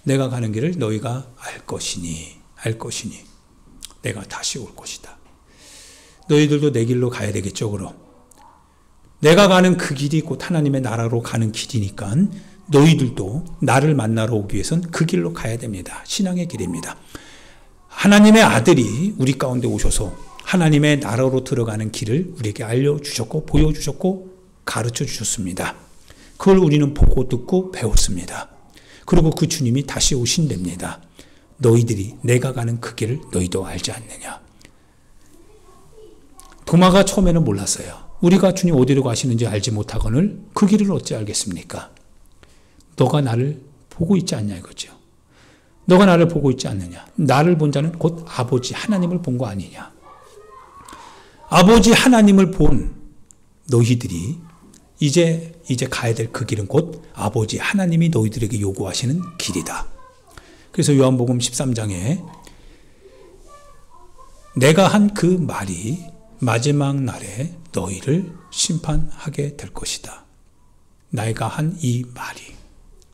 내가 가는 길을 너희가 알 것이니 내가 다시 올 것이다. 너희들도 내 길로 가야 되겠죠. 그럼 내가 가는 그 길이 곧 하나님의 나라로 가는 길이니까 너희들도 나를 만나러 오기 위해서는 그 길로 가야 됩니다. 신앙의 길입니다. 하나님의 아들이 우리 가운데 오셔서 하나님의 나라로 들어가는 길을 우리에게 알려주셨고 보여주셨고 가르쳐 주셨습니다. 그걸 우리는 보고 듣고 배웠습니다. 그리고 그 주님이 다시 오신답니다. 너희들이 내가 가는 그 길을 너희도 알지 않느냐. 도마가 처음에는 몰랐어요. 우리가 주님 어디로 가시는지 알지 못하거늘 그 길을 어찌 알겠습니까? 너가 나를 보고 있지 않냐 이거죠. 너가 나를 보고 있지 않느냐. 나를 본 자는 곧 아버지 하나님을 본 거 아니냐. 아버지 하나님을 본 너희들이 이제 가야 될 그 길은 곧 아버지 하나님이 너희들에게 요구하시는 길이다. 그래서 요한복음 13장에 내가 한 그 말이 마지막 날에 너희를 심판하게 될 것이다. 내가 한 이 말이,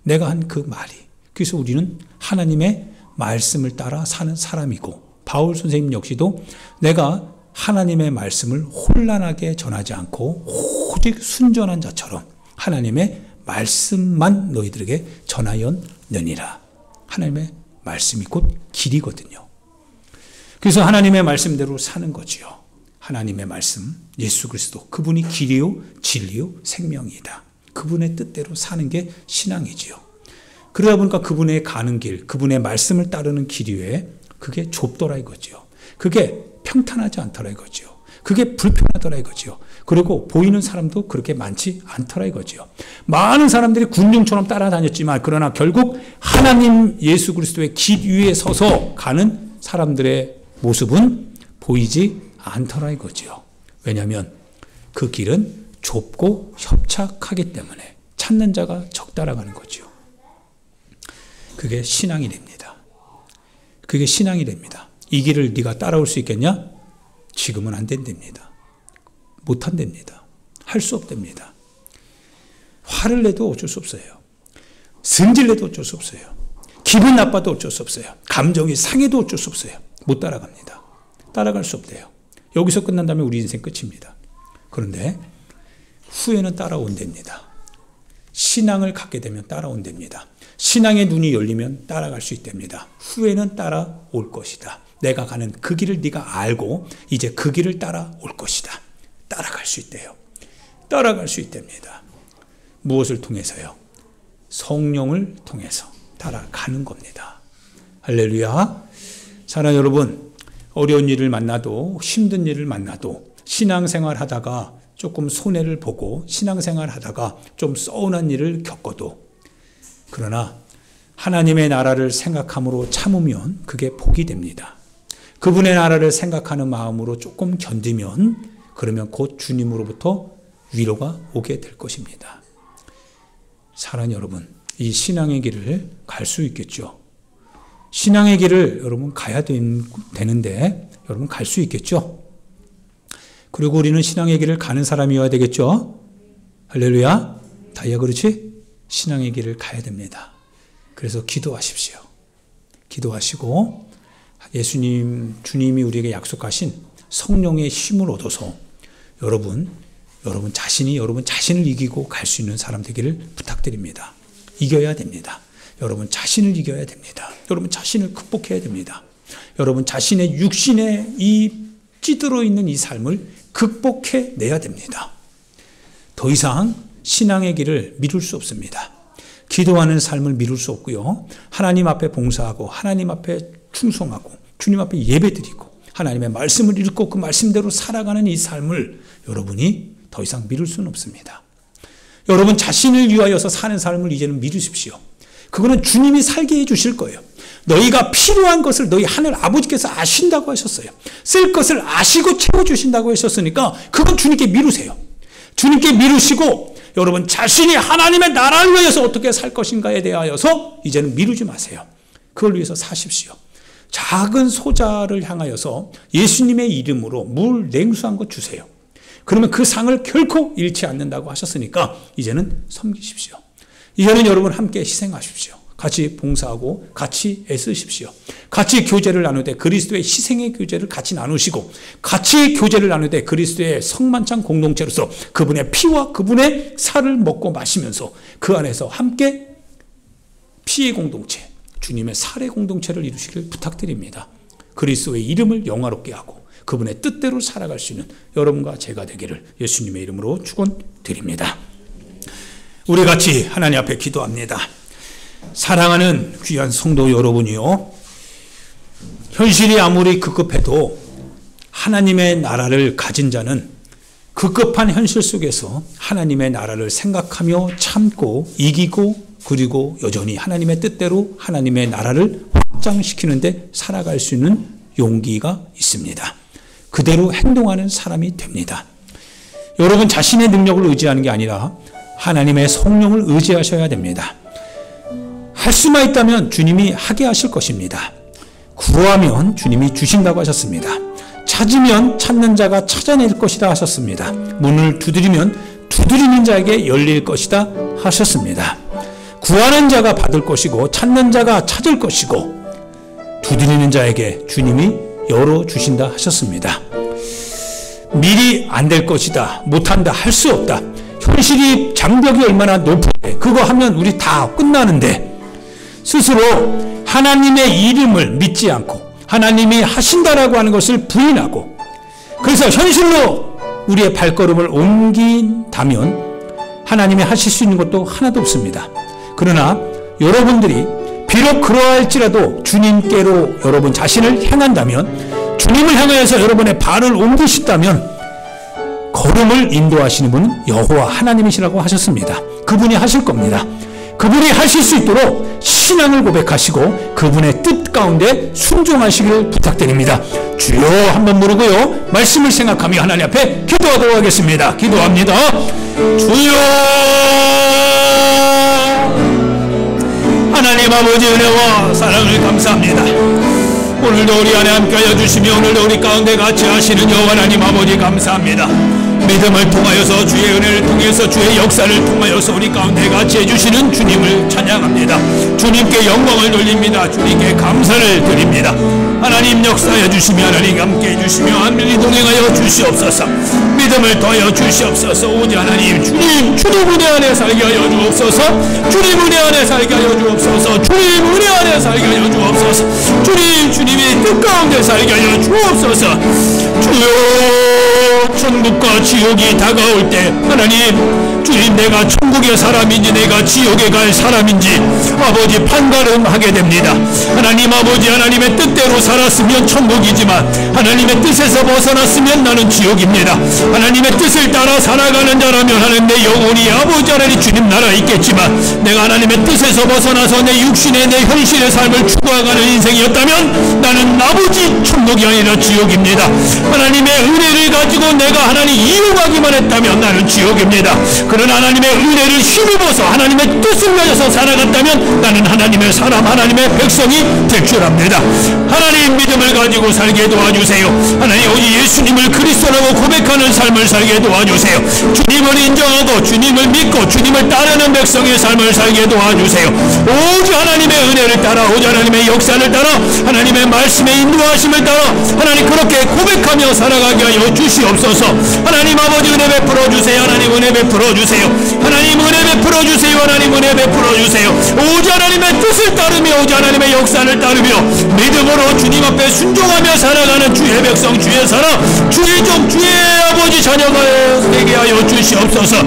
내가 한 그 말이. 그래서 우리는 하나님의 말씀을 따라 사는 사람이고, 바울 선생님 역시도 내가 하나님의 말씀을 혼란하게 전하지 않고 오직 순전한 자처럼 하나님의 말씀만 너희들에게 전하였느니라. 하나님의 말씀이 곧 길이거든요. 그래서 하나님의 말씀대로 사는 거지요. 하나님의 말씀, 예수 그리스도, 그분이 길이요 진리요 생명이다. 그분의 뜻대로 사는 게 신앙이지요. 그러다 보니까 그분의 가는 길, 그분의 말씀을 따르는 길 위에 그게 좁더라 이거지요. 그게 평탄하지 않더라 이거지요. 그게 불편하더라 이거지요. 그리고 보이는 사람도 그렇게 많지 않더라 이거지요. 많은 사람들이 군중처럼 따라다녔지만 그러나 결국 하나님 예수 그리스도의 길 위에 서서 가는 사람들의 모습은 보이지 않더라 이거지요. 왜냐하면 그 길은 좁고 협착하기 때문에 찾는 자가 적다라가는 거지요. 그게 신앙이 됩니다. 그게 신앙이 됩니다. 이 길을 네가 따라올 수 있겠냐? 지금은 안 된답니다. 못 한답니다. 할 수 없답니다. 화를 내도 어쩔 수 없어요. 승질 내도 어쩔 수 없어요. 기분 나빠도 어쩔 수 없어요. 감정이 상해도 어쩔 수 없어요. 못 따라갑니다. 따라갈 수 없대요. 여기서 끝난다면 우리 인생 끝입니다. 그런데 후에는 따라온답니다. 신앙을 갖게 되면 따라온답니다. 신앙의 눈이 열리면 따라갈 수 있답니다. 후에는 따라올 것이다. 내가 가는 그 길을 네가 알고 이제 그 길을 따라올 것이다. 따라갈 수 있대요. 따라갈 수 있답니다. 무엇을 통해서요? 성령을 통해서 따라가는 겁니다. 할렐루야. 사랑하는 여러분, 어려운 일을 만나도 힘든 일을 만나도 신앙생활 하다가 조금 손해를 보고 신앙생활 하다가 좀 서운한 일을 겪어도 그러나 하나님의 나라를 생각함으로 참으면 그게 복이 됩니다. 그분의 나라를 생각하는 마음으로 조금 견디면 그러면 곧 주님으로부터 위로가 오게 될 것입니다. 사랑하는 여러분, 이 신앙의 길을 갈 수 있겠죠. 신앙의 길을 여러분 가야 되는데 여러분 갈 수 있겠죠. 그리고 우리는 신앙의 길을 가는 사람이어야 되겠죠. 할렐루야. 다이아 그렇지? 신앙의 길을 가야 됩니다. 그래서 기도하십시오. 기도하시고 예수님, 주님이 우리에게 약속하신 성령의 힘을 얻어서 여러분 자신을 이기고 갈 수 있는 사람 되기를 부탁드립니다. 이겨야 됩니다. 여러분 자신을 이겨야 됩니다. 여러분 자신을 극복해야 됩니다. 여러분 자신의 육신에 이 찌들어 있는 이 삶을 극복해내야 됩니다. 더 이상 신앙의 길을 미룰 수 없습니다. 기도하는 삶을 미룰 수 없고요. 하나님 앞에 봉사하고 하나님 앞에 충성하고 주님 앞에 예배드리고 하나님의 말씀을 읽고 그 말씀대로 살아가는 이 삶을 여러분이 더 이상 미룰 수는 없습니다. 여러분 자신을 위하여서 사는 삶을 이제는 미루십시오. 그거는 주님이 살게 해주실 거예요. 너희가 필요한 것을 너희 하늘 아버지께서 아신다고 하셨어요. 쓸 것을 아시고 채워주신다고 하셨으니까 그건 주님께 미루세요. 주님께 미루시고 여러분 자신이 하나님의 나라를 위해서 어떻게 살 것인가에 대하여서 이제는 미루지 마세요. 그걸 위해서 사십시오. 작은 소자를 향하여서 예수님의 이름으로 물 냉수한 것 주세요. 그러면 그 상을 결코 잃지 않는다고 하셨으니까 이제는 섬기십시오. 이제는 여러분 함께 희생하십시오. 같이 봉사하고 같이 애쓰십시오. 같이 교제를 나누되 그리스도의 희생의 교제를 같이 나누시고 같이 교제를 나누되 그리스도의 성만찬 공동체로서 그분의 피와 그분의 살을 먹고 마시면서 그 안에서 함께 피의 공동체, 주님의 살의 공동체를 이루시길 부탁드립니다. 그리스도의 이름을 영화롭게 하고 그분의 뜻대로 살아갈 수 있는 여러분과 제가 되기를 예수님의 이름으로 축원드립니다. 우리 같이 하나님 앞에 기도합니다. 사랑하는 귀한 성도 여러분이요, 현실이 아무리 급급해도 하나님의 나라를 가진 자는 급급한 현실 속에서 하나님의 나라를 생각하며 참고 이기고 그리고 여전히 하나님의 뜻대로 하나님의 나라를 확장시키는데 살아갈 수 있는 용기가 있습니다. 그대로 행동하는 사람이 됩니다. 여러분 자신의 능력을 의지하는 게 아니라 하나님의 성령을 의지하셔야 됩니다. 할 수만 있다면 주님이 하게 하실 것입니다. 구하면 주님이 주신다고 하셨습니다. 찾으면 찾는 자가 찾아낼 것이다 하셨습니다. 문을 두드리면 두드리는 자에게 열릴 것이다 하셨습니다. 구하는 자가 받을 것이고 찾는 자가 찾을 것이고 두드리는 자에게 주님이 열어주신다 하셨습니다. 미리 안 될 것이다, 못한다, 할 수 없다. 현실이 장벽이 얼마나 높은데 그거 하면 우리 다 끝나는데 스스로 하나님의 이름을 믿지 않고 하나님이 하신다라고 하는 것을 부인하고 그래서 현실로 우리의 발걸음을 옮긴다면 하나님이 하실 수 있는 것도 하나도 없습니다. 그러나 여러분들이 비록 그러할지라도 주님께로 여러분 자신을 향한다면 주님을 향하여서 여러분의 발을 옮기신다면 걸음을 인도하시는 분은 여호와 하나님이시라고 하셨습니다. 그분이 하실 겁니다. 그분이 하실 수 있도록 신앙을 고백하시고 그분의 뜻 가운데 순종하시길 부탁드립니다. 주여 한번 부르고요. 말씀을 생각하며 하나님 앞에 기도하도록 하겠습니다. 기도합니다. 주여 하나님 아버지 은혜와 사랑을 감사합니다. 오늘도 우리 안에 함께하여 주시며 오늘도 우리 가운데 같이 하시는 여호와 하나님 아버지 감사합니다. 믿음을 통하여서 주의 은혜를 통해서 주의 역사를 통하여서 우리 가운데 같이 해주시는 주님을 찬양합니다. 주님께 영광을 돌립니다. 주님께 감사를 드립니다. 하나님 역사해 주시며 하나님 함께 해주시며 하늘이 동행하여 주시옵소서. 믿음을 더하여 주시옵소서. 오직 하나님 주님 은혜 안에 살게 하여 주옵소서. 주님 은혜 안에 살게 하여 주옵소서. 주님 은혜 안에 살게 하여 주옵소서. 주님이 뜻 가운데 살게 하여 주옵소서. 주여 천국과 지옥이 다가올 때 하나님 주님 내가 천국의 사람인지 내가 지옥에 갈 사람인지 아버지 판가름하게 됩니다. 하나님 아버지 하나님의 뜻대로 살았으면 천국이지만 하나님의 뜻에서 벗어났으면 나는 지옥입니다. 하나님의 뜻을 따라 살아가는 자라면 하나님 내 영혼이 아버지 하나님 주님 나라에 있겠지만 내가 하나님의 뜻에서 벗어나서 내 육신의 내 현실의 삶을 추구하는 인생이었다면 나는 아버지 천국이 아니라 지옥입니다. 하나님의 은혜를 가지고 내가 하나님 이용하기만 했다면 나는 지옥입니다. 그러나 하나님의 은혜를 힘입어서 하나님의 뜻을 가져서 살아갔다면 나는 하나님의 사람 하나님의 백성이 될 줄 압니다. 하나님 믿음을 가지고 살게 도와주세요. 하나님 오직 예수님을 그리스도라고 고백하는 삶을 살게 도와주세요. 주님을 인정하고 주님을 믿고 주님을 따르는 백성의 삶을 살게 도와주세요. 오직 하나님의 은혜를 따라 오직 하나님의 역사를 따라 하나님의 말씀의 인도하심을 따라 하나님 그렇게 고백하며 살아가게 하여 주시옵소서. 하나님 아버지 은혜 베풀어 주세요. 하나님 은혜 베풀어 주세요. 하나님 은혜 베풀어 주세요. 하나님 은혜 베풀어 주세요. 오직 하나님의 뜻을 따르며 오직 하나님의 역사를 따르며 믿음으로 주님 앞에 순종하며 살아가는 주의 백성 주의 사람 주의 종 주의 아버지 자녀가 되게 하여 주시옵소서.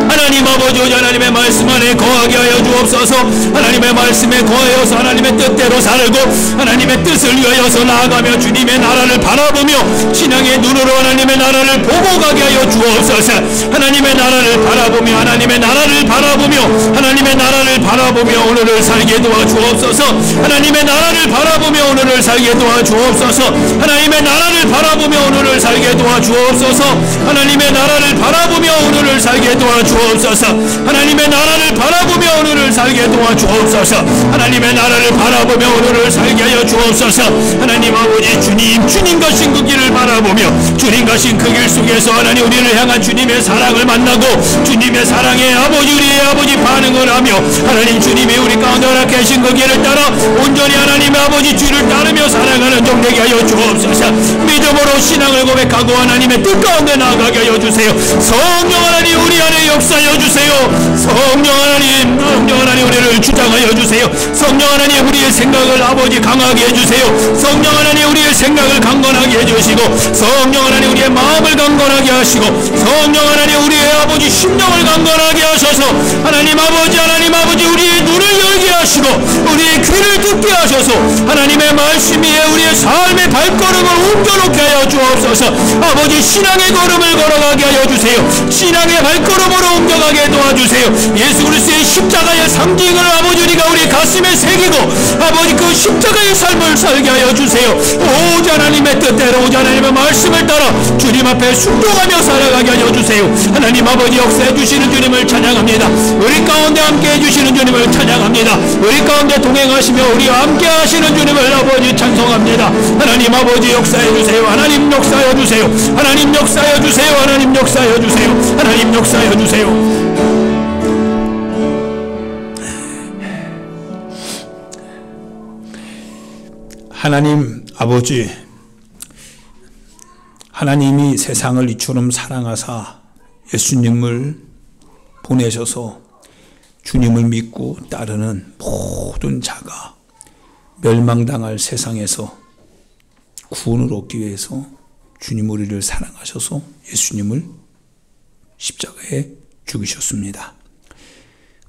하나님 아버지 오직 하나님의 말씀 안에 거하게 하여 주옵소서. 하나님의 말씀에 거하여서 하나님의 뜻대로 살고 하나님의 뜻을 위하여서 나아가며 주님의 나라를 바라보며 신앙의 눈으로 하나님의 나라를 보고 가게 하여 주옵소서. 하나님의 나라를 바라보며 하나님의 나라를 바라보며 하나님의 나라를 바라보며 오늘을 살게 도와주옵소서. 하나님의 나라를 바라보며 오늘을 살게 도와주옵소서. 하나님의 나라를 바라보며 오늘을 살게 도와주옵소서. 하나님의 나라를 바라보며 오늘을 살게 도와주옵소서. 하나님의 나라를 바라보며 오늘을 살게 도와주옵소서. 하나님의 나라를 바라보며 오늘을 살게 하여 주옵소서. 하나님 아버지 주님 가신 그 길을 바라보며 주님 가신 그 길 속에서 하나님 우리를 향한 주님의 사랑을 만나고 주님의 사랑에 아버지 우리의 아버지 반응을 하며 하나님 주님이 우리 가운데 허락하신 그 길을 따라 온전히 하나님의 아버지 주를 따르며 살아가는 종 되게 하여 주옵소서. 믿음으로 신앙을 고백하고 하나님의 뜻 가운데 나아가게 하여 주세요. 성령 하나님 우리 안에 역사하여 주세요. 성령 하나님 우리를 주장하여 주세요. 성령 하나님 우리의 생각을 아버지 강하게 해주세요. 성령 하나님 우리의 생각을 강건하게 해주시고 성령 하나님 우리의 마음을 강건하게 하시고 성령 하나님 우리의 아버지 심령을 강건하게 하셔서 하나님 아버지 우리의 눈을 열게 하시고 우리의 귀를 듣게 하셔서 하나님의 말씀 위에 우리의 삶의 발걸음을 옮겨놓게 하여 주옵소서. 아버지 신앙의 걸음을 걸어가게 하여 주세요. 신앙의 발걸음으로 옮겨가게 도와주세요. 예수 그리스도의 십자가의 상징을 아버지 우리가 우리 가슴에 새기고 아버지 그 십자가의 삶을 살게 하여 주세요. 오자 하나님의 뜻대로 오자 하나님의 말씀을 따라 주님 앞에 순종하며 살아가게 하여 주세요. 하나님 아버지 역사해 주시는 주님을 찬양합니다. 우리 가운데 함께해 주시는 주님을 찬양합니다. 우리 가운데 동행하시며 우리와 함께 하시는 주님을 아버지 찬송합니다. 하나님 아버지 역사해 주세요. 하나님 역사해 주세요. 하나님 역사해 주세요. 하나님 역사해 주세요. 하나님 역사해 주세요. 하나님 아버지, 하나님이 세상을 이처럼 사랑하사 예수님을 보내셔서 주님을 믿고 따르는 모든 자가 멸망당할 세상에서 구원을 얻기 위해서 주님 우리를 사랑하셔서 예수님을 십자가에 죽이셨습니다.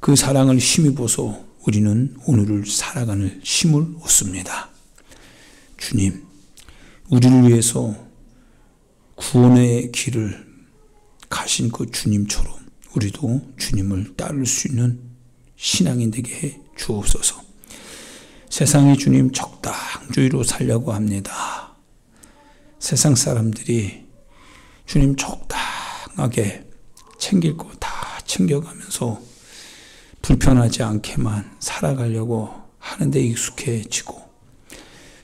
그 사랑을 힘입어서 우리는 오늘을 살아가는 힘을 얻습니다. 주님, 우리를 위해서 구원의 길을 가신 그 주님처럼 우리도 주님을 따를 수 있는 신앙인 되게 해 주옵소서. 세상이 주님 적당주의로 살려고 합니다. 세상 사람들이 주님 적당하게 챙길 거 다 챙겨가면서 불편하지 않게만 살아가려고 하는데 익숙해지고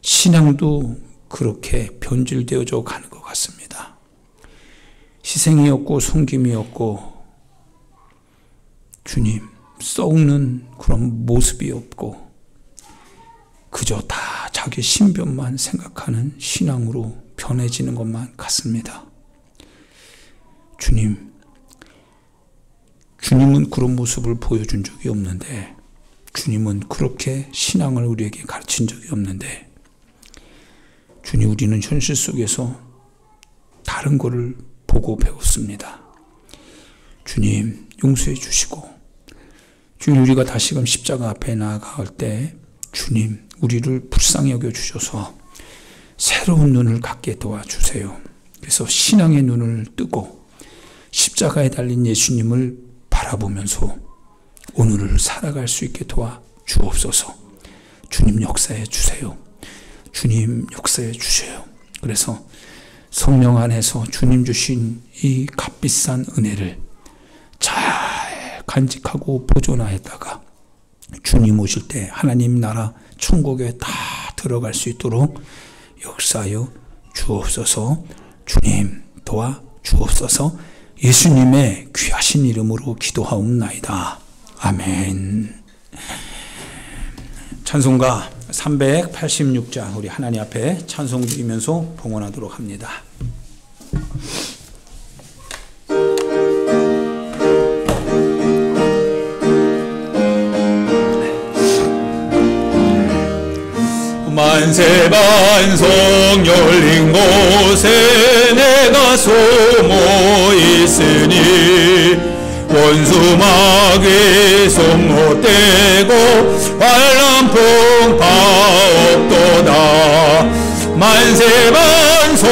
신앙도 그렇게 변질되어져 가는 것 같습니다. 희생이 없고 섬김이 없고 주님 썩는 그런 모습이 없고 그저 다 자기 신변만 생각하는 신앙으로 변해지는 것만 같습니다. 주님은 그런 모습을 보여준 적이 없는데 주님은 그렇게 신앙을 우리에게 가르친 적이 없는데 주님, 우리는 현실 속에서 다른 거를 보고 배웠습니다. 주님, 용서해 주시고 주님, 우리가 다시금 십자가 앞에 나아갈 때 주님, 우리를 불쌍히 여겨 주셔서 새로운 눈을 갖게 도와주세요. 그래서 신앙의 눈을 뜨고 십자가에 달린 예수님을 바라보면서 오늘을 살아갈 수 있게 도와주옵소서. 주님 역사해 주세요. 주님 역사해 주세요. 그래서 성령 안에서 주님 주신 이 값비싼 은혜를 잘 간직하고 보존하였다가 주님 오실 때 하나님 나라 천국에 다 들어갈 수 있도록 역사하여 주옵소서. 주님 도와 주옵소서. 예수님의 귀하신 이름으로 기도하옵나이다. 아멘. 찬송가 386장 우리 하나님 앞에 찬송 드리면서 봉헌하도록 합니다. 만세반송 열린 곳에 내가 숨어 있으니 원수마귀 손 못대고 환란풍 파없도다. 만세반송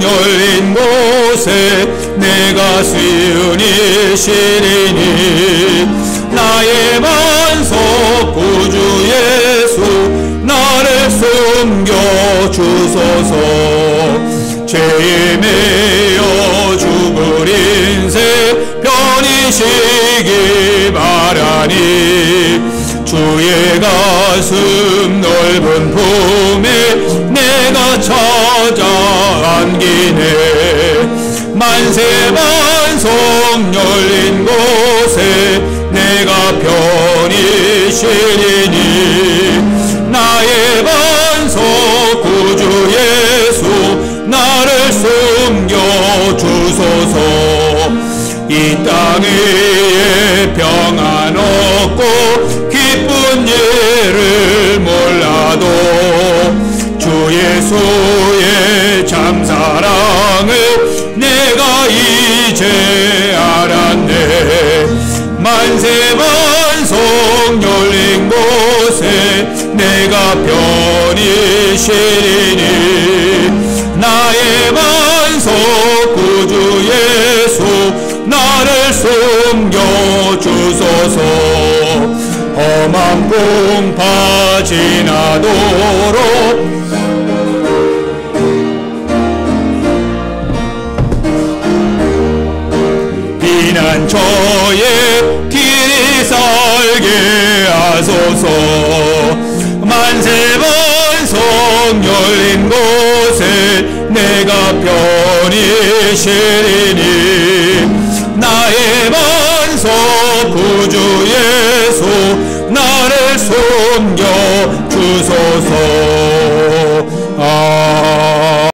열린 곳에 내가 쉬으니 쉬리니 나의 반석 구주 예수 나를 숨겨 주소서. 죄에 매여 죽을 인생 편히 쉬기 바라니 주의 가슴 넓은 품에 내가 찾아 안기네. 만세반송 열린 곳에 내가 편히 쉬리니 나의 반석 구주 예수 나를 숨겨 주소서. 이 땅 위에 평안 없고 기쁜 일을 몰라도 주 예수의 참 사랑 곳에 내가 편히 쉬리니 나의 반석 구주 예수 나를 숨겨주소서 험한 풍파 지나도록 피난처에 길이 살게 하소서 만세 반석 열린 곳에 내가 편히 쉬리니 나의 반석 구주 예수 나를 숨겨 주소서